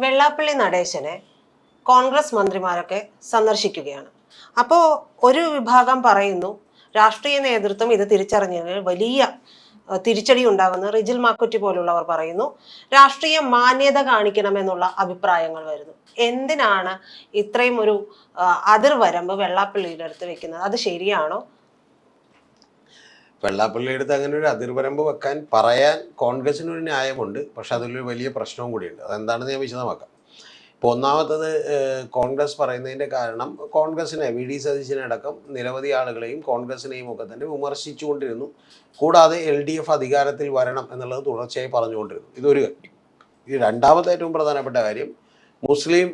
വെള്ളാപ്പള്ളി നടേശനെ കോൺഗ്രസ് മന്ത്രിമാരൊക്കെ സന്ദർശിക്കുകയാണ്. അപ്പോൾ ഒരു വിഭാഗം പറയുന്നു രാഷ്ട്രീയ നേതൃത്വം ഇത് തിരിച്ചറിഞ്ഞതിന് വലിയ തിരിച്ചടി ഉണ്ടാകുന്ന റിജിൽ മാക്കുറ്റി പോലുള്ളവർ പറയുന്നു രാഷ്ട്രീയ മാന്യത കാണിക്കണമെന്നുള്ള അഭിപ്രായങ്ങൾ വരുന്നു. എന്തിനാണ് ഇത്രയും ഒരു അതിർവരമ്പ് വെള്ളാപ്പള്ളിയുടെ അടുത്ത് വെക്കുന്നത്? അത് ശരിയാണോ? വെള്ളാപ്പള്ളിയുടെ അടുത്ത് അങ്ങനെ ഒരു അതിർവരമ്പ് വെക്കാൻ പറയാൻ കോൺഗ്രസിനൊരു ന്യായമുണ്ട്. പക്ഷെ അതിലൊരു വലിയ പ്രശ്നവും കൂടിയുണ്ട്. അതെന്താണെന്ന് ഞാൻ വിശദമാക്കാം. ഇപ്പോൾ ഒന്നാമത്തത്, കോൺഗ്രസ് പറയുന്നതിൻ്റെ കാരണം കോൺഗ്രസിനെ VD സതീശനടക്കം നിരവധി ആളുകളെയും കോൺഗ്രസിനെയും ഒക്കെ തന്നെ വിമർശിച്ചുകൊണ്ടിരുന്നു. കൂടാതെ LDF അധികാരത്തിൽ വരണം എന്നുള്ളത് തുടർച്ചയായി പറഞ്ഞുകൊണ്ടിരുന്നു. ഇതൊരു കാര്യം. ഈ രണ്ടാമത്തെ ഏറ്റവും പ്രധാനപ്പെട്ട കാര്യം, മുസ്ലിം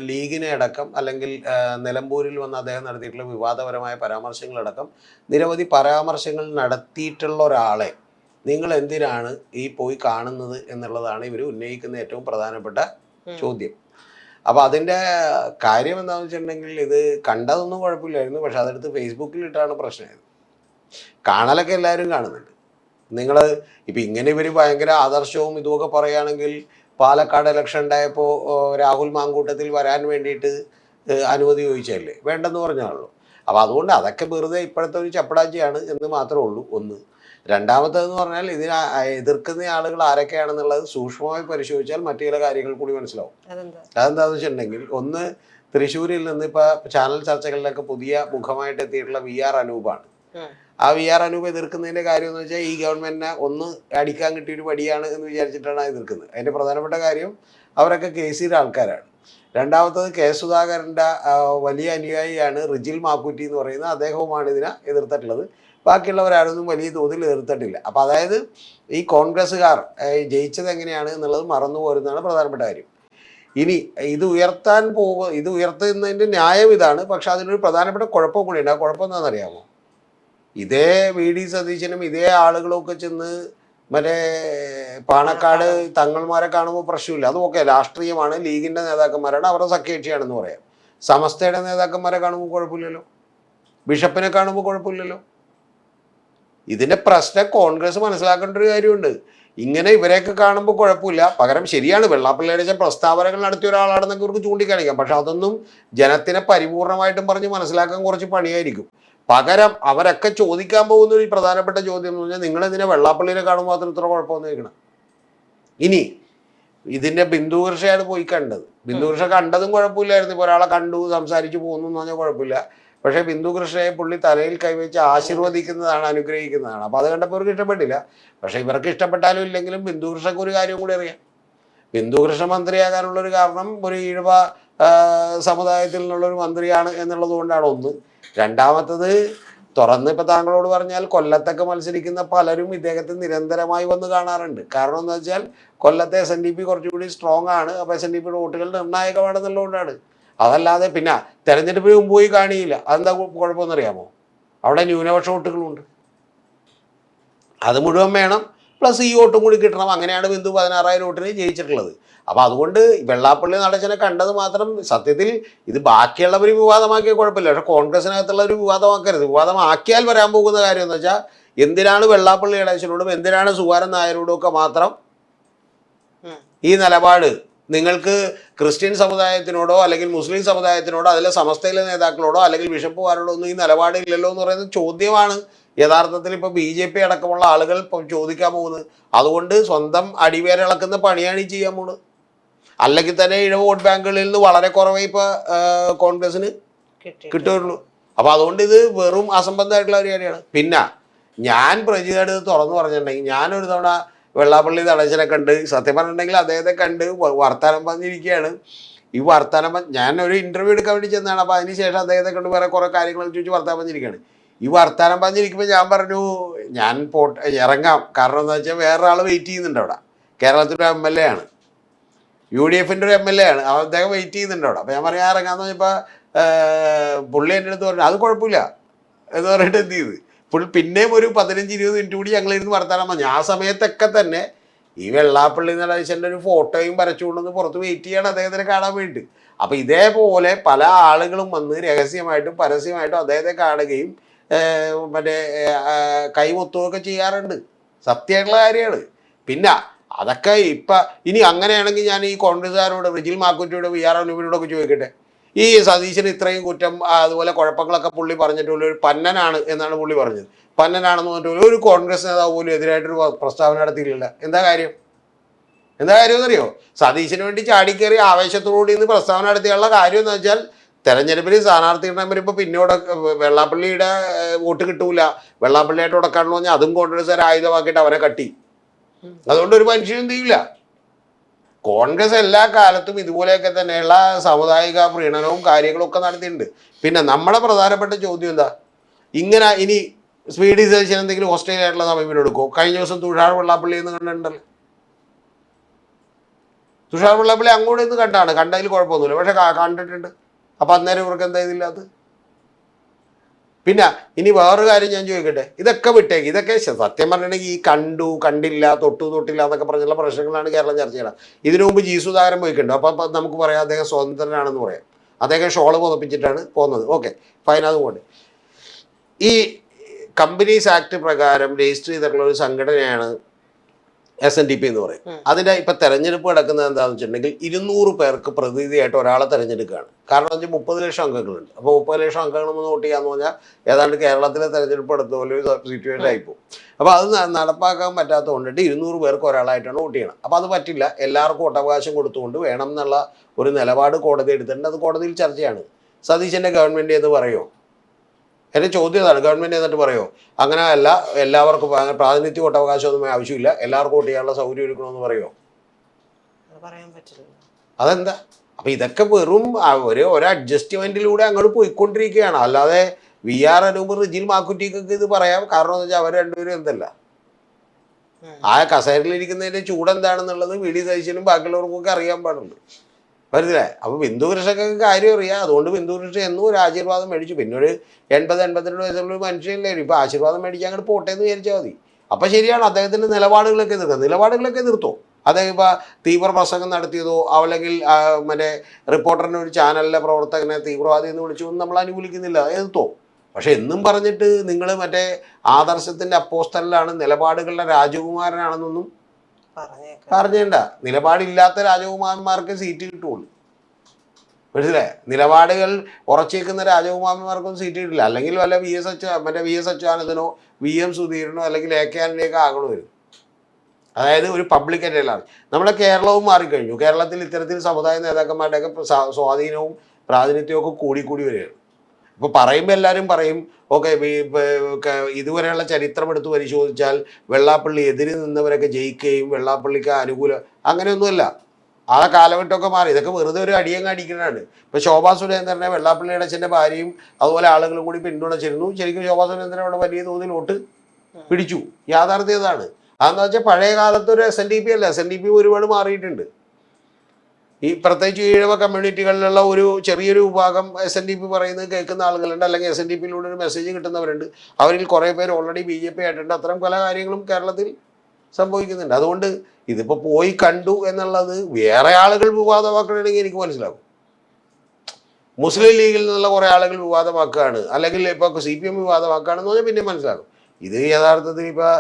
ലീഗിനെ അടക്കം അല്ലെങ്കിൽ നിലമ്പൂരിൽ വന്ന് അദ്ദേഹം നടത്തിയിട്ടുള്ള വിവാദപരമായ പരാമർശങ്ങളടക്കം നിരവധി പരാമർശങ്ങൾ നടത്തിയിട്ടുള്ള ഒരാളെ നിങ്ങൾ എന്തിനാണ് ഈ പോയി കാണുന്നത് എന്നുള്ളതാണ് ഇവർ ഉന്നയിക്കുന്ന ഏറ്റവും പ്രധാനപ്പെട്ട ചോദ്യം. അപ്പോൾ അതിൻ്റെ കാര്യം എന്താണെന്ന് വെച്ചിട്ടുണ്ടെങ്കിൽ, ഇത് കണ്ടതൊന്നും കുഴപ്പമില്ലായിരുന്നു, പക്ഷെ അതെടുത്ത് ഫേസ്ബുക്കിലിട്ടാണ് പ്രശ്നമായത്. കാണലൊക്കെ എല്ലാവരും കാണുന്നുണ്ട്. നിങ്ങൾ ഇപ്പം ഇങ്ങനെ ഇവർ ഭയങ്കര ആദർശവും ഇതുമൊക്കെ പറയുകയാണെങ്കിൽ, പാലക്കാട് ഇലക്ഷൻ ഉണ്ടായപ്പോൾ രാഹുൽ മാങ്കൂട്ടത്തിൽ വരാൻ വേണ്ടിയിട്ട് അനുമതി ചോദിച്ചല്ലേ, വേണ്ടെന്ന് പറഞ്ഞാണല്ലോ. അപ്പോൾ അതുകൊണ്ട് അതൊക്കെ വെറുതെ ഇപ്പോഴത്തെ ഒരു ചപ്പടാച്ചിയാണ് എന്ന് മാത്രമേ ഉള്ളൂ. ഒന്ന്. രണ്ടാമത്തേതെന്ന് പറഞ്ഞാൽ, ഇതിനെ എതിർക്കുന്ന ആളുകൾ ആരൊക്കെയാണെന്നുള്ളത് സൂക്ഷ്മമായി പരിശോധിച്ചാൽ മറ്റു ചില കാര്യങ്ങൾ കൂടി മനസ്സിലാവും. അതെന്താണെന്ന് വെച്ചിട്ടുണ്ടെങ്കിൽ, ഒന്ന്, തൃശ്ശൂരിൽ നിന്ന് ഇപ്പോൾ ചാനൽ ചർച്ചകളിലൊക്കെ പുതിയ മുഖമായിട്ട് എത്തിയിട്ടുള്ള VR അനൂപാണ്. ആ VR അനൂപ് എതിർക്കുന്നതിൻ്റെ കാര്യം എന്ന് വെച്ചാൽ, ഈ ഗവൺമെൻറ്റിനെ ഒന്ന് അടിക്കാൻ കിട്ടിയൊരു പടിയാണ് എന്ന് വിചാരിച്ചിട്ടാണ് എതിർക്കുന്നത്. അതിൻ്റെ പ്രധാനപ്പെട്ട കാര്യം, അവരൊക്കെ KCയുടെ ആൾക്കാരാണ്. രണ്ടാമത്തത്, K സുധാകരൻ്റെ വലിയ അനുയായിയാണ് റിജിൽ മാക്കുറ്റി എന്ന് പറയുന്നത്. അദ്ദേഹവുമാണ് ഇതിനെ എതിർത്തിട്ടുള്ളത്. ബാക്കിയുള്ളവരാരൊന്നും വലിയ തോതിൽ എതിർത്തിട്ടില്ല. അപ്പോൾ അതായത് ഈ കോൺഗ്രസ്സുകാർ ജയിച്ചത് എങ്ങനെയാണ് എന്നുള്ളത് മറന്നു പോരുന്നതാണ് പ്രധാനപ്പെട്ട കാര്യം. ഇനി ഇത് ഉയർത്തുന്നതിൻ്റെ ന്യായം ഇതാണ്. പക്ഷെ അതിനൊരു പ്രധാനപ്പെട്ട കുഴപ്പം കൂടിയുണ്ട്. ആ കുഴപ്പം എന്താണെന്നറിയാമോ? ഇതേ VD സതീശനും ഇതേ ആളുകളൊക്കെ ചെന്ന് മറ്റേ പാണക്കാട് തങ്ങൾമാരെ കാണുമ്പോൾ പ്രശ്നമില്ല, അത് ഓക്കെ, രാഷ്ട്രീയമാണ്, ലീഗിൻ്റെ നേതാക്കന്മാരാണ്, അവരുടെ സഖ്യകക്ഷിയാണെന്ന് പറയാം. സമസ്തയുടെ നേതാക്കന്മാരെ കാണുമ്പോൾ കുഴപ്പമില്ലല്ലോ, ബിഷപ്പിനെ കാണുമ്പോൾ കുഴപ്പമില്ലല്ലോ. ഇതിൻ്റെ പ്രശ്നം കോൺഗ്രസ് മനസ്സിലാക്കേണ്ട ഒരു കാര്യമുണ്ട്. ഇങ്ങനെ ഇവരെയൊക്കെ കാണുമ്പോൾ കുഴപ്പമില്ല. പകരം ശരിയാണ്, വെള്ളാപ്പള്ളിയുടെ പ്രസ്താവനകൾ നടത്തിയ ഒരാളാണെന്നൊക്കെ ഇവർക്ക് ചൂണ്ടിക്കാണിക്കാം. പക്ഷെ അതൊന്നും ജനത്തിനെ പരിപൂർണമായിട്ടും പറഞ്ഞ് മനസ്സിലാക്കാൻ കുറച്ച് പണിയായിരിക്കും. പകരം അവരൊക്കെ ചോദിക്കാൻ പോകുന്ന ഒരു പ്രധാനപ്പെട്ട ചോദ്യം എന്ന് പറഞ്ഞാൽ, നിങ്ങളെന്തിനാ വെള്ളാപ്പള്ളിനെ കാണുമ്പോൾ മാത്രം ഇത്ര കുഴപ്പമൊന്നും കേൾക്കണം? ഇനി ഇതിൻ്റെ ബിന്ദുകൃഷയാണ് പോയി കണ്ടത്. ബിന്ദുകൃഷ കണ്ടതും കുഴപ്പമില്ലായിരുന്നു. ഇപ്പോൾ ഒരാളെ കണ്ടു സംസാരിച്ച് പോകുന്നു എന്ന് പറഞ്ഞാൽ കുഴപ്പമില്ല. പക്ഷേ ബിന്ദുകൃഷ്ണയെ പുള്ളി തലയിൽ കൈവച്ച് ആശീർവദിക്കുന്നതാണ്, അനുഗ്രഹിക്കുന്നതാണ്. അപ്പോൾ അത് കണ്ടപ്പോൾ ഇവർക്ക് ഇഷ്ടപ്പെട്ടില്ല. പക്ഷേ ഇവർക്ക് ഇഷ്ടപ്പെട്ടാലും ഇല്ലെങ്കിലും ബിന്ദുകൃഷ്ണക്ക് ഒരു കാര്യം കൂടി അറിയാം. ബിന്ദുകൃഷ്ണ മന്ത്രിയാകാനുള്ളൊരു കാരണം ഒരു ഈഴവ സമുദായത്തിൽ നിന്നുള്ളൊരു മന്ത്രിയാണ് എന്നുള്ളത് കൊണ്ടാണ് ഒന്ന്. രണ്ടാമത്തത്, തുറന്ന് ഇപ്പം താങ്കളോട് പറഞ്ഞാൽ, കൊല്ലത്തൊക്കെ മത്സരിക്കുന്ന പലരും ഇദ്ദേഹത്തെ നിരന്തരമായി വന്ന് കാണാറുണ്ട്. കാരണം എന്താ വെച്ചാൽ, കൊല്ലത്തെ SNDP കുറച്ചുകൂടി സ്ട്രോങ് ആണ്. അപ്പോൾ SNDPയുടെ വോട്ടുകൾ നിർണായകമാണെന്നുള്ളതുകൊണ്ടാണ്. അതല്ലാതെ പിന്നെ തെരഞ്ഞെടുപ്പിന് മുമ്പ് പോയി കാണിയില്ല. അതെന്താ കുഴപ്പമെന്ന് അറിയാമോ? അവിടെ ന്യൂനപക്ഷ വോട്ടുകളുണ്ട്, അത് മുഴുവൻ വേണം, പ്ലസ് ഈ വോട്ടും കൂടി കിട്ടണം. അങ്ങനെയാണ് ബിന്ദു 16,000 വോട്ടിന് ജയിച്ചിട്ടുള്ളത്. അപ്പോൾ അതുകൊണ്ട് വെള്ളാപ്പള്ളി നടേശനെ കണ്ടത് മാത്രം, സത്യത്തിൽ ഇത് ബാക്കിയുള്ളവർ വിവാദമാക്കിയ കുഴപ്പമില്ല, പക്ഷെ കോൺഗ്രസിനകത്തുള്ള ഒരു വിവാദമാക്കരുത്. വിവാദമാക്കിയാൽ വരാൻ പോകുന്ന കാര്യം എന്ന് വെച്ചാൽ, എന്തിനാണ് വെള്ളാപ്പള്ളി നടേശനോടും എന്തിനാണ് സുകുമാരൻ നായരോടും ഒക്കെ മാത്രം ഈ നിലപാട്? നിങ്ങൾക്ക് ക്രിസ്ത്യൻ സമുദായത്തിനോടോ അല്ലെങ്കിൽ മുസ്ലിം സമുദായത്തിനോടോ അതിലെ സമസ്തയിലെ നേതാക്കളോടോ അല്ലെങ്കിൽ ബിഷപ്പുമാരോടോ ഒന്നും ഈ നിലപാടില്ലല്ലോ എന്ന് പറയുന്ന ചോദ്യമാണ് യഥാർത്ഥത്തിൽ ഇപ്പോൾ BJP അടക്കമുള്ള ആളുകൾ ഇപ്പം ചോദിക്കാൻ പോകുന്നത്. അതുകൊണ്ട് സ്വന്തം അടിവേരിളക്കുന്ന പണിയാണ് ഈ ചെയ്യാൻ പോകുന്നത്. അല്ലെങ്കിൽ തന്നെ ഇഴവ് വോട്ട് ബാങ്കുകളിൽ നിന്ന് വളരെ കുറവേ ഇപ്പോൾ കോൺഗ്രസിന് കിട്ടുകയുള്ളൂ. അപ്പോൾ അതുകൊണ്ട് ഇത് വെറും അസംബന്ധമായിട്ടുള്ള ഒരു കാര്യമാണ്. പിന്നെ ഞാൻ പ്രജിതയുടെ തുറന്നു പറഞ്ഞിട്ടുണ്ടെങ്കിൽ, ഞാനൊരു തവണ വെള്ളാപ്പള്ളി നടേശനെ കണ്ട്, സത്യം പറഞ്ഞിട്ടുണ്ടെങ്കിൽ അദ്ദേഹത്തെ കണ്ട് വർത്താനം പറഞ്ഞിരിക്കുകയാണ്. ഈ വർത്താനം ഞാനൊരു ഇൻ്റർവ്യൂ എടുക്കാൻ വേണ്ടി ചെന്നതാണ്. അപ്പോൾ അതിന് ശേഷം അദ്ദേഹത്തെ കണ്ട് വേറെ കുറേ കാര്യങ്ങൾ ചോദിച്ച് വർത്താനം പറഞ്ഞിരിക്കുകയാണ്. ഈ വർത്താനം പറഞ്ഞിരിക്കുമ്പോൾ ഞാൻ പറഞ്ഞു, ഞാൻ ഇറങ്ങാം. കാരണം എന്താ വെച്ചാൽ വേറൊരാൾ വെയിറ്റ് ചെയ്യുന്നുണ്ട് അവിടെ. കേരളത്തിൻ്റെ MLA ആണ്, UDFൻ്റെ ഒരു MLA ആണ്, അദ്ദേഹം വെയിറ്റ് ചെയ്യുന്നുണ്ട് അവിടെ. അപ്പോൾ ഞാൻ പറയാൻ ഇറങ്ങാമെന്ന് പറഞ്ഞപ്പോൾ പുള്ളി എൻ്റെ അടുത്ത് പറഞ്ഞു അത് കുഴപ്പമില്ല എന്ന് പറഞ്ഞിട്ട് എന്ത് ചെയ്ത് പിന്നെയും ഒരു 15-20 മിനിറ്റ് കൂടി ഞങ്ങളിരുന്ന് വർത്താനം പറഞ്ഞു. ആ സമയത്തൊക്കെ തന്നെ ഈ വെള്ളാപ്പള്ളി നടേശൻ്റെ ഒരു ഫോട്ടോയും വരച്ചുകൊണ്ടൊന്ന് പുറത്ത് വെയിറ്റ് ചെയ്യാണ് അദ്ദേഹത്തിനെ കാണാൻ വേണ്ടി. അപ്പോൾ ഇതേപോലെ പല ആളുകളും വന്ന് രഹസ്യമായിട്ടും പരസ്യമായിട്ടും അദ്ദേഹത്തെ കാണുകയും മറ്റേ കൈമൊത്തുകയൊക്കെ ചെയ്യാറുണ്ട്. സത്യമായിട്ടുള്ള കാര്യമാണ്. പിന്നെ അതൊക്കെ ഇപ്പം ഇനി അങ്ങനെയാണെങ്കിൽ ഞാൻ ഈ കോൺഗ്രസ്സുകാരോട് റിജിൽ മാക്കുറ്റിയോട് VR അനുവിനോടൊക്കെ ചോദിക്കട്ടെ, ഈ സതീശന് ഇത്രയും കുറ്റം അതുപോലെ കുഴപ്പങ്ങളൊക്കെ പുള്ളി പറഞ്ഞിട്ടുള്ള ഒരു പന്നനാണ് എന്നാണ് പുള്ളി പറഞ്ഞത്. പന്നനാണെന്ന് പറഞ്ഞിട്ട് ഒരു കോൺഗ്രസ് നേതാവ് പോലും എതിരായിട്ടൊരു പ്രസ്താവന നടത്തിയിട്ടില്ല. എന്താ കാര്യം എന്നറിയോ? സതീശന് വേണ്ടി ചാടിക്കേറി ആവേശത്തോടുകൂടി ഇന്ന് പ്രസ്താവന നടത്തിയുള്ള കാര്യം എന്ന് വെച്ചാൽ തെരഞ്ഞെടുപ്പിൽ സ്ഥാനാർത്ഥികളുടെ വരുമ്പോൾ പിന്നോട് വെള്ളാപ്പള്ളിയുടെ വോട്ട് കിട്ടൂല, വെള്ളാപ്പള്ളിയായിട്ട് ഉടക്കാണെന്ന് പറഞ്ഞാൽ അതും കോൺഗ്രസ്സുകാർ ആയുധമാക്കിയിട്ട് അവരെ കട്ടി. അതുകൊണ്ട് ഒരു മനുഷ്യനും ചെയ്യില്ല. കോൺഗ്രസ് എല്ലാ കാലത്തും ഇതുപോലെയൊക്കെ തന്നെയുള്ള സാമുദായിക പ്രീണനവും കാര്യങ്ങളും ഒക്കെ നടത്തിയിട്ടുണ്ട്. പിന്നെ നമ്മുടെ പ്രധാനപ്പെട്ട ചോദ്യം എന്താ, ഇങ്ങനെ ഇനി സ്പീഡി സതീശൻ എന്തെങ്കിലും ഓസ്ട്രേലിയയായിട്ടുള്ള സമീപനം എടുക്കുമോ? കഴിഞ്ഞ ദിവസം തുഷാർ വെള്ളാപ്പള്ളി എന്ന് കണ്ടിട്ടുണ്ടല്ലോ. തുഷാർ വെള്ളാപ്പള്ളി അങ്ങോട്ട് ഇന്ന് കണ്ടതിൽ കുഴപ്പമൊന്നുമില്ല, പക്ഷെ കണ്ടിട്ടുണ്ട്. അപ്പം അന്നേരം ഇവർക്ക് എന്താ ഇതില്ലാത്ത? പിന്നെ ഇനി വേറൊരു കാര്യം ഞാൻ ചോദിക്കട്ടെ, ഇതൊക്കെ വിട്ടേക്ക്, ഇതൊക്കെ സത്യം പറഞ്ഞിട്ടുണ്ടെങ്കിൽ ഈ കണ്ടു കണ്ടില്ല തൊട്ടില്ല എന്നൊക്കെ പറഞ്ഞുള്ള പ്രശ്നങ്ങളാണ് കേരളം ചർച്ച ചെയ്യണം. ഇതിനു മുമ്പ് ജി സുധാകരൻ പോയിട്ടുണ്ട്. അപ്പം നമുക്ക് പറയാം അദ്ദേഹം സ്വതന്ത്രനാണെന്ന് പറയാം. അദ്ദേഹം ഷോള് പുതപ്പിച്ചിട്ടാണ് പോകുന്നത്. ഓക്കെ, ഫൈൻ, അതുകൊണ്ട് ഈ കമ്പനീസ് ആക്ട് പ്രകാരം രജിസ്റ്റർ ചെയ്തിട്ടുള്ള ഒരു സംഘടനയാണ് SNDP എന്ന് പറയും. അതിൻ്റെ ഇപ്പം തെരഞ്ഞെടുപ്പ് നടക്കുന്നത് എന്താണെന്ന് വെച്ചിട്ടുണ്ടെങ്കിൽ 200 പേർക്ക് പ്രതിനിധിയായിട്ട് ഒരാളെ തെരഞ്ഞെടുക്കുകയാണ്. കാരണം എന്ന് വെച്ചാൽ 30 ലക്ഷം അംഗങ്ങളുണ്ട്. അപ്പോൾ 30 ലക്ഷം അംഗങ്ങളൊന്ന് വോട്ട് ചെയ്യാന്ന് പറഞ്ഞാൽ ഏതാണ്ട് കേരളത്തിലെ തെരഞ്ഞെടുപ്പ് എടുത്ത പോലെ ഒരു സിറ്റുവേഷൻ ആയിപ്പോവും. അപ്പോൾ അത് നടപ്പാക്കാൻ പറ്റാത്തതുകൊണ്ടിട്ട് 200 പേർക്ക് ഒരാളായിട്ടാണ് വോട്ട് ചെയ്യണം. അപ്പോൾ അത് പറ്റില്ല, എല്ലാവർക്കും വോട്ടവകാശം കൊടുത്തുകൊണ്ട് വേണം എന്നുള്ള ഒരു നിലപാട് കോടതി എടുത്തിട്ടുണ്ട്. അത് കോടതിയിൽ ചർച്ചയാണ്. സതീശൻ്റെ ഗവൺമെൻറ് എന്ന് പറയുമോ? എൻ്റെ ചോദ്യം അതാണ്. ഗവൺമെൻറ് എന്നിട്ട് പറയുമോ അങ്ങനെ അല്ല, എല്ലാവർക്കും പ്രാതിനിധ്യ വോട്ടവകാശമൊന്നും ആവശ്യമില്ല, എല്ലാവർക്കും വോട്ട് ചെയ്യാനുള്ള സൗകര്യം ഒരുക്കണമെന്ന് പറയുമോ? പറയാൻ പറ്റില്ല. അതെന്താ? അപ്പം ഇതൊക്കെ വെറും ഒരു അഡ്ജസ്റ്റ്മെൻറ്റിലൂടെ അങ്ങോട്ട് പോയിക്കൊണ്ടിരിക്കുകയാണ്. അല്ലാതെ VR അനൂപ് റിജിൽ മാക്കുറ്റിക്കൊക്കെ ഇത് പറയാം. കാരണം എന്ന് വെച്ചാൽ അവർ രണ്ടുപേരും എന്തല്ല, ആ കസേരയിലിരിക്കുന്നതിൻ്റെ ചൂടെന്താണെന്നുള്ളത് VD സതീശനും ബാക്കിയുള്ളവർക്കൊക്കെ അറിയാൻ പാടുണ്ട്. മനസ്സിലായി? അപ്പോൾ ബിന്ദു കൃഷ്ണക്കൊക്കെ കാര്യം അറിയാം. അതുകൊണ്ട് ബിന്ദു കൃഷ്ണൻ എന്നും ഒരു ആശീർവാദം മേടിച്ചു. പിന്നെ ഒരു 80-82 വയസ്സുള്ള ഒരു മനുഷ്യനല്ലേ, ഇപ്പോൾ ആശീർവാദം മേടിക്കാൻ അങ്ങോട്ട് പോട്ടെ എന്ന് വിചാരിച്ചാൽ മതി. അപ്പോൾ ശരിയാണ്, അദ്ദേഹത്തിൻ്റെ നിലപാടുകളൊക്കെ നിർത്തും. അദ്ദേഹം ഇപ്പോൾ തീവ്ര പ്രസംഗം നടത്തിയതോ അല്ലെങ്കിൽ മറ്റേ റിപ്പോർട്ടറിൻ്റെ ഒരു ചാനലിലെ പ്രവർത്തകനെ തീവ്രവാദി എന്ന് വിളിച്ചൊന്നും നമ്മൾ അനുകൂലിക്കുന്നില്ല, എതിർത്തോ. പക്ഷെ എന്നും പറഞ്ഞിട്ട് നിങ്ങൾ മറ്റേ ആദർശത്തിൻ്റെ അപ്പോസ്തലിലാണ്, നിലപാടുകളുടെ രാജകുമാരനാണെന്നൊന്നും പറഞ്ഞേണ്ട. നിലപാടില്ലാത്ത രാജകുമാരന്മാർക്ക് സീറ്റ് കിട്ടുള്ളൂ. മനസ്സിലായി? നിലപാടുകൾ ഉറച്ചേക്കുന്ന രാജകുമാരന്മാർക്കൊന്നും സീറ്റ് കിട്ടില്ല. അല്ലെങ്കിൽ വല്ല VS അച്യുതാനന്ദനോ VM സുധീരനോ അല്ലെങ്കിൽ AK ആന്റണിയൊക്കെ ആകണമായിരുന്നു. അതായത് ഒരു പബ്ലിക് എൻ്റെയിലാണ്. നമ്മുടെ കേരളവും മാറിക്കഴിഞ്ഞു. കേരളത്തിൽ ഇത്തരത്തിൽ സമുദായ നേതാക്കന്മാരുടെയൊക്കെ സ്വാധീനവും പ്രാതിനിധ്യവും ഒക്കെ കൂടി വരികയാണ്. ഇപ്പോൾ പറയുമ്പോൾ എല്ലാവരും പറയും ഓക്കെ, ഇതുവരെയുള്ള ചരിത്രം എടുത്ത് പരിശോധിച്ചാൽ വെള്ളാപ്പള്ളി എതിര് നിന്നവരൊക്കെ ജയിക്കുകയും വെള്ളാപ്പള്ളിക്ക് അനുകൂലം, അങ്ങനെയൊന്നുമല്ല. ആ കാലഘട്ടമൊക്കെ മാറി. ഇതൊക്കെ വെറുതെ ഒരു അടിയങ്ങ് അടിക്കുന്നതാണ്. ഇപ്പോൾ ശോഭാ സുരേന്ദ്രനെ വെള്ളാപ്പള്ളിയുടെ അച്ഛൻ്റെ ഭാര്യയും അതുപോലെ ആളുകളും കൂടി പിന്തുണച്ചിരുന്നു. ശരിക്കും ശോഭാ സുരേന്ദ്രൻ അവിടെ വലിയ തോതിൽ വോട്ട് പിടിച്ചു. യാഥാർത്ഥ്യം ഇതാണ്. അതെന്താ വെച്ചാൽ പഴയ കാലത്ത് ഒരു SNDP അല്ല, SNDP ഒരുപാട് മാറിയിട്ടുണ്ട്. ഈ പ്രത്യേകിച്ച് ഈഴവ കമ്മ്യൂണിറ്റികളിലുള്ള ഒരു ചെറിയൊരു വിഭാഗം SNDP പറയുന്നത് കേൾക്കുന്ന ആളുകളുണ്ട്, അല്ലെങ്കിൽ SNDPയിലൂടെ ഒരു മെസ്സേജ് കിട്ടുന്നവരുണ്ട്. അവരിൽ കുറേ പേര് ഓൾറെഡി BJP ആയിട്ടുണ്ട്. അത്തരം പല കാര്യങ്ങളും കേരളത്തിൽ സംഭവിക്കുന്നുണ്ട്. അതുകൊണ്ട് ഇതിപ്പോൾ പോയി കണ്ടു എന്നുള്ളത് വേറെ ആളുകൾ വിവാദമാക്കണമെങ്കിൽ എനിക്ക് മനസ്സിലാകും. മുസ്ലിം ലീഗിൽ നിന്നുള്ള കുറേ ആളുകൾ വിവാദമാക്കുകയാണ്, അല്ലെങ്കിൽ ഇപ്പോൾ CPM വിവാദമാക്കുകയാണെന്ന് പറഞ്ഞാൽ പിന്നെ മനസ്സിലാകും. ഇത് യഥാർത്ഥത്തിൽ ഇപ്പോൾ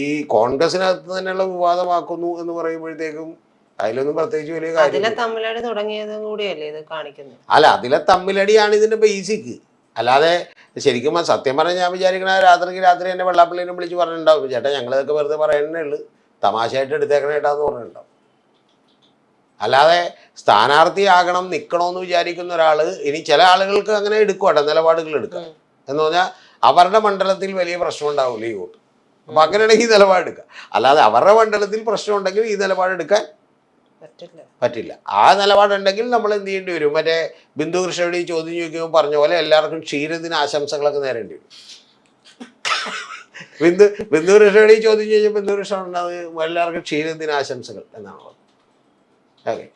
ഈ കോൺഗ്രസിനകത്ത് തന്നെയുള്ള വിവാദമാക്കുന്നു എന്ന് പറയുമ്പോഴത്തേക്കും അതിലൊന്നും പ്രത്യേകിച്ച് വലിയ കാര്യം തമ്മിലടി തുടങ്ങിയതും കൂടിയല്ലേ ഇത് കാണിക്കുന്നത്. അല്ല, അതിലെ തമ്മിലടിയാണ് ഇതിന്റെ ബേസിക്. അല്ലാതെ ശരിക്കും സത്യം പറഞ്ഞാൽ ഞാൻ വിചാരിക്കണ രാത്രി എന്നെ വെള്ളാപ്പള്ളിനെ വിളിച്ച് പറഞ്ഞിട്ടുണ്ടാവും, ചേട്ടാ ഞങ്ങളിതൊക്കെ വെറുതെ പറയുന്നേ ഉള്ളൂ, തമാശയായിട്ട് എടുത്തേക്കണേട്ടാന്ന് പറഞ്ഞിട്ടുണ്ടാവും. അല്ലാതെ സ്ഥാനാർത്ഥിയാകണം നിൽക്കണമെന്ന് വിചാരിക്കുന്ന ഒരാൾ, ഇനി ചില ആളുകൾക്ക് അങ്ങനെ എടുക്കുവാട്ടെ നിലപാടുകൾ എടുക്കാം എന്ന് പറഞ്ഞാൽ അവരുടെ മണ്ഡലത്തിൽ വലിയ പ്രശ്നം ഉണ്ടാവില്ല ഈ വോട്ട്. അപ്പം അങ്ങനെയാണെങ്കിൽ ഈ നിലപാടെടുക്കുക. അല്ലാതെ അവരുടെ മണ്ഡലത്തിൽ പ്രശ്നം ഉണ്ടെങ്കിൽ ഈ നിലപാടെടുക്കാൻ പറ്റില്ല. ആ നിലപാടുണ്ടെങ്കിൽ നമ്മൾ എന്ത് ചെയ്യേണ്ടി വരും? മറ്റേ ബിന്ദു കൃഷ്ണയോട് ഈ ചോദ്യം ചോദിക്കുമ്പോൾ പറഞ്ഞ പോലെ എല്ലാവർക്കും ക്ഷീരദിന ആശംസകളൊക്കെ നേരേണ്ടി വരും. ബിന്ദു കൃഷ്ണയോട് ഈ ചോദ്യം ചോദിച്ചപ്പോൾ ബിന്ദു കൃഷ്ണ ഉണ്ടാകുന്നത് എല്ലാവർക്കും ക്ഷീരദിന ആശംസകൾ എന്നാണ് പറഞ്ഞത്. ഓക്കെ,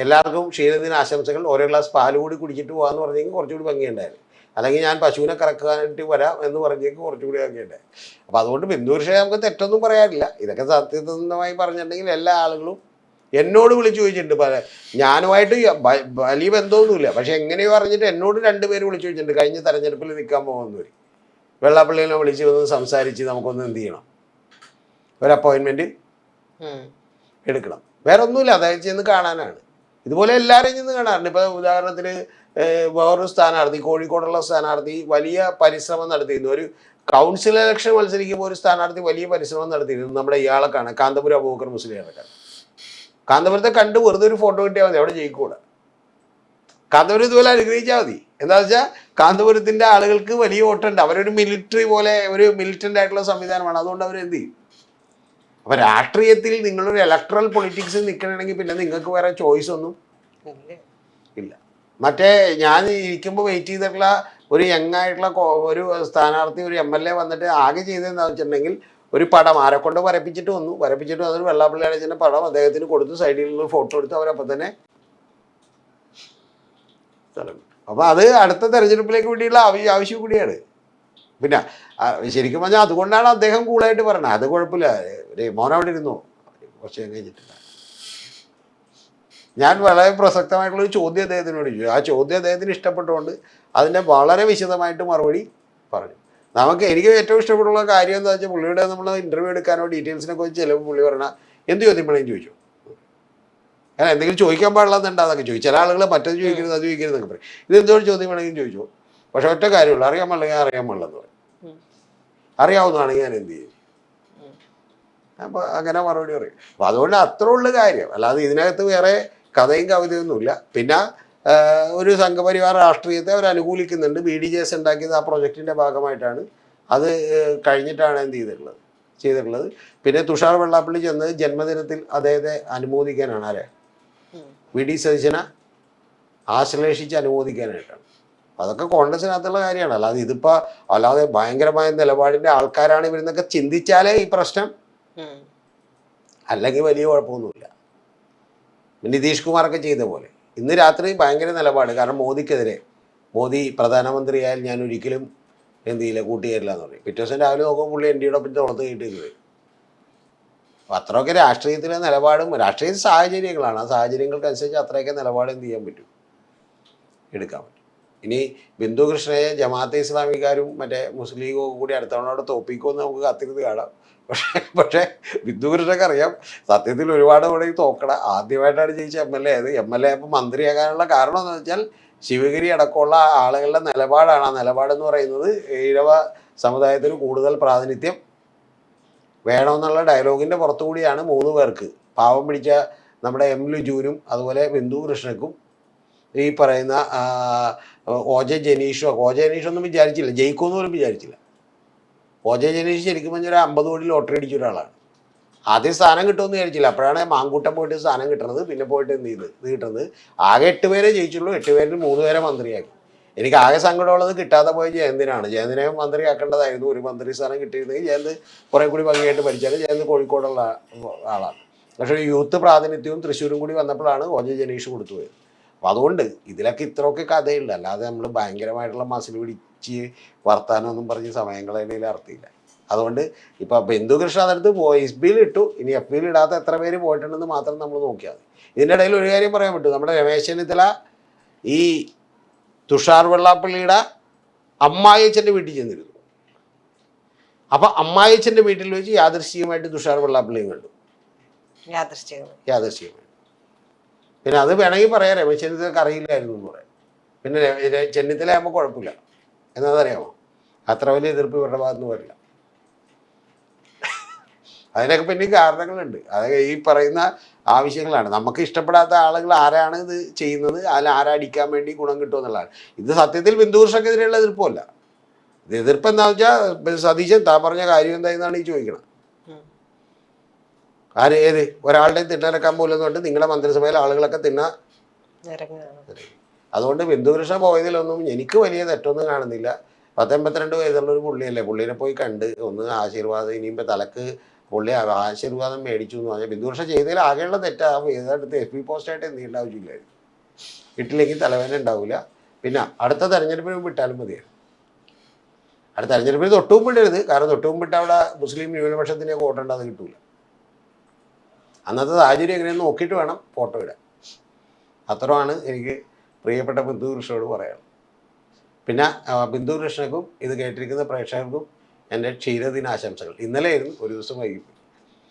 എല്ലാവർക്കും ക്ഷീരദിന ആശംസകൾ, ഓരോ ഗ്ലാസ് പാൽ കൂടി കുടിച്ചിട്ട് പോകാമെന്ന് പറഞ്ഞെങ്കിൽ കുറച്ചുകൂടി ഭംഗിയുണ്ടായിരുന്നു. അല്ലെങ്കിൽ ഞാൻ പശുവിനെ കറക്കാനായിട്ട് വരാം എന്ന് പറഞ്ഞേക്ക് കുറച്ചുകൂടി ഭംഗിയുണ്ടായി. അപ്പോൾ അതുകൊണ്ട് ബിന്ദു കൃഷ്ണ നമുക്ക് തെറ്റൊന്നും പറയാനില്ല. ഇതൊക്കെ സത്യസന്ധമായി പറഞ്ഞിട്ടുണ്ടെങ്കിൽ എല്ലാ ആളുകളും എന്നോട് വിളിച്ചു ചോദിച്ചിട്ടുണ്ട്. ഞാനുമായിട്ട് വലിയ ബന്ധമൊന്നുമില്ല, പക്ഷെ എങ്ങനെയോ പറഞ്ഞിട്ട് എന്നോട് 2 പേര് വിളിച്ചു ചോദിച്ചിട്ടുണ്ട് കഴിഞ്ഞ തെരഞ്ഞെടുപ്പിൽ നിൽക്കാൻ പോകുന്നവർ. വെള്ളാപ്പള്ളിനെ വിളിച്ച് ഒന്ന് സംസാരിച്ച് നമുക്കൊന്ന് എന്ത് ചെയ്യണം, ഒരു അപ്പോയിൻമെൻറ്റ് എടുക്കണം. വേറെ ഒന്നുമില്ല, അതായത് ചെന്ന് കാണാനാണ്. ഇതുപോലെ എല്ലാവരെയും ചെന്ന് കാണാറുണ്ട്. ഇപ്പോൾ ഉദാഹരണത്തിന് വേറൊരു സ്ഥാനാർത്ഥി, കോഴിക്കോടുള്ള സ്ഥാനാർത്ഥി വലിയ പരിശ്രമം നടത്തിയിരുന്നു. ഒരു കൗൺസിൽ ഇലക്ഷൻ മത്സരിക്കുമ്പോൾ ഒരു സ്ഥാനാർത്ഥി വലിയ പരിശ്രമം നടത്തിയിരുന്നു. നമ്മുടെ ഇയാളെ കാണാൻ, കാന്തപുരം അബൂബക്കർ മുസ്ലിയാരെ കാണാൻ. കാന്തപുരത്തെ കണ്ട് വെറുതെ ഒരു ഫോട്ടോ കിട്ടിയാൽ മതി, അവിടെ ജയിക്കൂടാ. കാന്തപുരം ഇതുപോലെ അനുഗ്രഹിച്ചാൽ മതി. എന്താണെന്ന് വെച്ചാൽ കാന്തപുരത്തിൻ്റെ ആളുകൾക്ക് വലിയ വോട്ടുണ്ട്. അവരൊരു മിലിറ്ററി പോലെ ഒരു മിലിറ്റൻ്റ് ആയിട്ടുള്ള സംവിധാനമാണ്. അതുകൊണ്ട് അവരെന്ത് ചെയ്യും? അപ്പോൾ രാഷ്ട്രീയത്തിൽ നിങ്ങളൊരു ഇലക്ട്രൽ പൊളിറ്റിക്സിൽ നിൽക്കണമെങ്കിൽ പിന്നെ നിങ്ങൾക്ക് വേറെ ചോയ്സ് ഒന്നും ഇല്ല. മറ്റേ ഞാൻ ഇരിക്കുമ്പോൾ വെയിറ്റ് ചെയ്തിട്ടുള്ള ഒരു യങ് ആയിട്ടുള്ള ഒരു സ്ഥാനാർത്ഥി, ഒരു MLA വന്നിട്ട് ആകെ ചെയ്തതെന്താണെന്ന് വെച്ചിട്ടുണ്ടെങ്കിൽ ഒരു പടം ആരെക്കൊണ്ട് വരപ്പിച്ചിട്ട് അതൊരു വെള്ളാപ്പള്ളി അടച്ചതിൻ്റെ പടം അദ്ദേഹത്തിന് കൊടുത്തു, സൈഡിലുള്ള ഫോട്ടോ എടുത്ത് അവരപ്പം തന്നെ സ്ഥലം. അപ്പോൾ അത് അടുത്ത തെരഞ്ഞെടുപ്പിലേക്ക് വേണ്ടിയുള്ള ആവശ്യം കൂടിയാണ്. പിന്നെ ശരിക്കും പറഞ്ഞാൽ അതുകൊണ്ടാണ് അദ്ദേഹം കൂളായിട്ട് പറഞ്ഞത്, അത് കുഴപ്പമില്ല, മോൻ അവിടെ ഇരുന്നു, കുറച്ച് കഴിഞ്ഞിട്ടില്ല. ഞാൻ വളരെ പ്രസക്തമായിട്ടുള്ളൊരു ചോദ്യം അദ്ദേഹത്തിനോട് ചോദിച്ചു. ആ ചോദ്യം അദ്ദേഹത്തിന് ഇഷ്ടപ്പെട്ടുകൊണ്ട് അതിൻ്റെ വളരെ വിശദമായിട്ട് മറുപടി പറഞ്ഞു. എനിക്ക് ഏറ്റവും ഇഷ്ടപ്പെട്ടുള്ള കാര്യം എന്താ വെച്ചാൽ, പുള്ളിയുടെ നമ്മൾ ഇൻ്റർവ്യൂ എടുക്കാനോ ഡീറ്റെയിൽസിനെ കുറിച്ച് ചിലപ്പോൾ പുള്ളി പറഞ്ഞാൽ എന്ത് ചോദ്യം വേണമെങ്കിലും ചോദിച്ചു. കാരണം എന്തെങ്കിലും ചോദിക്കാൻ പാടില്ലെന്നുണ്ട് അതൊക്കെ ചോദിച്ചു. ചില ആളുകൾ മറ്റത് ചോദിക്കരുത്, അത് ചോദിക്കരുത് എന്നൊക്കെ പറയും. ഇതെന്തോട് ചോദ്യം വേണമെങ്കിലും ചോദിച്ചു. പക്ഷെ ഒറ്റ കാര്യമുള്ളൂ, അറിയാൻ പാടില്ലെങ്കിൽ അറിയാൻ പാടില്ലെന്ന് പറയും. അറിയാവുന്നതാണെങ്കിൽ ഞാൻ എന്ത് ചെയ്യും? അപ്പോൾ അങ്ങനെ മറുപടി പറയും. അപ്പോൾ അതുകൊണ്ട് അത്ര ഉള്ള കാര്യം, അല്ലാതെ ഇതിനകത്ത് വേറെ കഥയും കവിതയൊന്നുമില്ല. പിന്നെ ഒരു സംഘപരിവാർ രാഷ്ട്രീയത്തെ അവർ അനുകൂലിക്കുന്നുണ്ട്. BDJS ഉണ്ടാക്കിയത് ആ പ്രൊജക്റ്റിൻ്റെ ഭാഗമായിട്ടാണ്. അത് കഴിഞ്ഞിട്ടാണ് എന്ത് ചെയ്തിട്ടുള്ളത്. പിന്നെ തുഷാർ വെള്ളാപ്പള്ളി ചെന്നത് ജന്മദിനത്തിൽ അദ്ദേഹത്തെ അനുമോദിക്കാനാണ്. ആരെ? VD സതീശനെ ആശ്ലേഷിച്ച് അനുമോദിക്കാനായിട്ടാണ്. അതൊക്കെ കോൺഗ്രസിനകത്തുള്ള കാര്യമാണ്. അല്ലാതെ ഭയങ്കരമായ നിലപാടിൻ്റെ ആൾക്കാരാണ് ഇവരെന്നൊക്കെ ചിന്തിച്ചാലേ ഈ പ്രശ്നം, അല്ലെങ്കിൽ വലിയ കുഴപ്പമൊന്നുമില്ല. നിതീഷ് കുമാറൊക്കെ ചെയ്ത പോലെ ഇന്ന് രാത്രി ഭയങ്കര നിലപാട്. കാരണം മോദി പ്രധാനമന്ത്രിയായാൽ ഞാൻ ഒരിക്കലും എന്ത് ചെയ്യില്ല, കൂട്ടുകയറില്ല എന്ന് പറയും. പിറ്റേ ദിവസം രാവിലെ നോക്കുമ്പോൾ പുള്ളി NDയുടെ ഒപ്പം തുറത്ത് കിട്ടിയത് വരും. അപ്പോൾ അത്രയൊക്കെ രാഷ്ട്രീയത്തിലെ നിലപാടും രാഷ്ട്രീയ സാഹചര്യങ്ങളാണ്. ആ സാഹചര്യങ്ങൾക്കനുസരിച്ച് അത്രയൊക്കെ നിലപാട് എന്ത് ചെയ്യാൻ പറ്റും, എടുക്കാൻ പറ്റും. ഇനി ബിന്ദു കൃഷ്ണയെ ജമാഅത്തെ ഇസ്ലാമിക്കാരും മറ്റേ മുസ്ലിം ലീഗും കൂടി അടുത്തവണോടെ തോപ്പിക്കുമെന്ന് നമുക്ക് കാത്തിരുന്ന് കാണാം. പക്ഷേ ബിന്ദു കൃഷ്ണക്ക് അറിയാം സത്യത്തിൽ ഒരുപാട് കൂടെ തോക്കട. ആദ്യമായിട്ടാണ് ജയിച്ച MLA ആയത്. MLA ഇപ്പം മന്ത്രിയാകാനുള്ള കാരണം എന്ന് വെച്ചാൽ ശിവഗിരി അടക്കമുള്ള ആളുകളുടെ നിലപാടാണ്. ആ നിലപാടെന്ന് പറയുന്നത് ഈഴവ സമുദായത്തിന് കൂടുതൽ പ്രാതിനിധ്യം വേണമെന്നുള്ള ഡയലോഗിൻ്റെ പുറത്തുകൂടിയാണ് 3 പേർക്ക്, പാവം പിടിച്ച നമ്മുടെ M ലിജുവിനും അതുപോലെ ബിന്ദു കൃഷ്ണക്കും ഈ പറയുന്ന OJ ജനീഷൊന്നും വിചാരിച്ചില്ല, ജയിക്കുമെന്ന് പോലും വിചാരിച്ചില്ല. OJ ജനീഷ് ശരിക്കും പറഞ്ഞാൽ ഒരു 50 കോടി ലോട്ടറി അടിച്ച ഒരാളാണ്. ആദ്യം സ്ഥാനം കിട്ടുമെന്ന് വിചാരിച്ചില്ല. അപ്പോഴാണ് മാങ്കൂട്ടം പോയിട്ട് സ്ഥാനം കിട്ടുന്നത്. പിന്നെ പോയിട്ട് എന്ത് ചെയ്ത് ഇത് കിട്ടുന്നത്, ആകെ 8 പേരെ ജയിച്ചുള്ളൂ. 8 പേരിൽ 3 പേരെ മന്ത്രിയാക്കി. എനിക്ക് ആകെ സങ്കടമുള്ളത് കിട്ടാതെ പോയ ജയന്തിനാണ്. ജയന്തിനെ മന്ത്രിയാക്കേണ്ടതായിരുന്നു. ഒരു മന്ത്രി സ്ഥാനം കിട്ടിയിരുന്നെങ്കിൽ ജയന്ത് കുറേ കൂടി ഭംഗിയായിട്ട് പഠിച്ചാൽ. ജയന്ത് കോഴിക്കോടുള്ള ആളാണ്. പക്ഷേ യൂത്ത് പ്രാതിനിധ്യവും തൃശ്ശൂരും കൂടി വന്നപ്പോഴാണ് OJ ജനീഷ് കൊടുത്തുപോയത്. അപ്പോൾ അതുകൊണ്ട് ഇതിലൊക്കെ ഇത്രയൊക്കെ കഥയുണ്ട്. അല്ലാതെ നമ്മൾ ഭയങ്കരമായിട്ടുള്ള മസിൽ പിടിച്ച് വർത്താനമൊന്നും പറഞ്ഞ് സമയം കളയുന്നതിൽ അർത്ഥമില്ല. അതുകൊണ്ട് ഇപ്പോൾ ബിന്ദു കൃഷ്ണ അതെടുത്ത് FBയിൽ ഇട്ടു. ഇനി FBയിൽ ഇടാത്ത എത്ര പേര് പോയിട്ടുണ്ടെന്ന് മാത്രം നമ്മൾ നോക്കിയാൽ മതി. ഇതിൻ്റെ ഇടയിൽ ഒരു കാര്യം പറയാൻ പറ്റും. നമ്മുടെ രമേശ് ചെന്നിത്തല ഈ തുഷാർ വെള്ളാപ്പള്ളിയുടെ അമ്മായിയച്ഛൻ്റെ വീട്ടിൽ ചെന്നിരുന്നു. അപ്പം അമ്മായിയച്ഛൻ്റെ വീട്ടിൽ വെച്ച് യാദൃശ്ചികമായിട്ട് തുഷാർ വെള്ളാപ്പള്ളിയും കണ്ടു. യാദൃശ്ചികമായിട്ട്. പിന്നെ അത് വേണമെങ്കിൽ പറയാം രമേശ് ചെന്നിത്തലക്ക് അറിയില്ലായിരുന്നു എന്ന് പറയാം. പിന്നെ ചെന്നിത്തല ആകുമ്പോൾ കുഴപ്പമില്ല. എന്നതറിയാമോ, അത്ര വലിയ എതിർപ്പ് ഇവരുടെ ഭാഗത്തുനിന്ന് വരില്ല. അതിനൊക്കെ പിന്നെ കാരണങ്ങളുണ്ട്. അതൊക്കെ ഈ പറയുന്ന ആവശ്യങ്ങളാണ്. നമുക്ക് ഇഷ്ടപ്പെടാത്ത ആളുകൾ ആരാണ് ഇത് ചെയ്യുന്നത്, അതിൽ ആരടിക്കാൻ വേണ്ടി ഗുണം കിട്ടുമെന്നുള്ളതാണ്. ഇത് സത്യത്തിൽ ബിന്ദു കൃഷ്ണക്കെതിരെയുള്ള എതിർപ്പല്ല. ഇത് എതിർപ്പ് എന്താണെന്ന് വെച്ചാൽ സതീശൻ താൻ പറഞ്ഞ കാര്യം എന്താണെന്നാണ് ഈ ചോദിക്കണം. ഏത് ഒരാളുടെയും തിണ്ണയിറക്കാൻ പോലെന്നുണ്ട് നിങ്ങളുടെ മന്ത്രിസഭയിലെ ആളുകളൊക്കെ അതുകൊണ്ട് ബിന്ദു കൃഷ്ണ പോയതിലൊന്നും എനിക്ക് വലിയ തെറ്റൊന്നും കാണുന്നില്ല. 10-82 വയസ്സുള്ള ഒരു പുള്ളിയല്ലേ, പുള്ളീനെ പോയി കണ്ട് ഒന്ന് ആശീർവാദം, ഇനിയിപ്പോൾ തലക്ക് പുള്ളി ആശീർവാദം മേടിച്ചു എന്ന് പറഞ്ഞാൽ ബിന്ദു കൃഷ്ണ ചെയ്തതിൽ ആകെയുള്ള തെറ്റാകും. ഏതാണ്ട് FB പോസ്റ്റായിട്ട് എന്ത് ചെയ്യേണ്ട ആവശ്യമില്ലായിരുന്നു. ഇട്ടില്ലെങ്കിൽ തലവേദന ഉണ്ടാവില്ല. പിന്നെ അടുത്ത തെരഞ്ഞെടുപ്പിന് വിട്ടാലും മതിയാണ്. അടുത്ത തെരഞ്ഞെടുപ്പിന് തൊട്ടും വിടരുത്. കാരണം തൊട്ടും വിട്ട് അവിടെ മുസ്ലിം ന്യൂനപക്ഷത്തിൻ്റെ വോട്ടുണ്ട്, അത് കിട്ടൂല. അന്നത്തെ സാഹചര്യം എങ്ങനെയെന്ന് നോക്കിയിട്ട് വേണം ഫോട്ടോ ഇടാൻ. അത്രയാണ് എനിക്ക് പ്രിയപ്പെട്ട ബിന്ദു കൃഷ്ണയോട് പറയാനുള്ളത്. പിന്നെ ബിന്ദു കൃഷ്ണക്കും ഇത് കേട്ടിരിക്കുന്ന പ്രേക്ഷകർക്കും എൻ്റെ ക്ഷീരദിനാശംസകൾ. ഇന്നലെയായിരുന്നു, ഒരു ദിവസം വൈകി.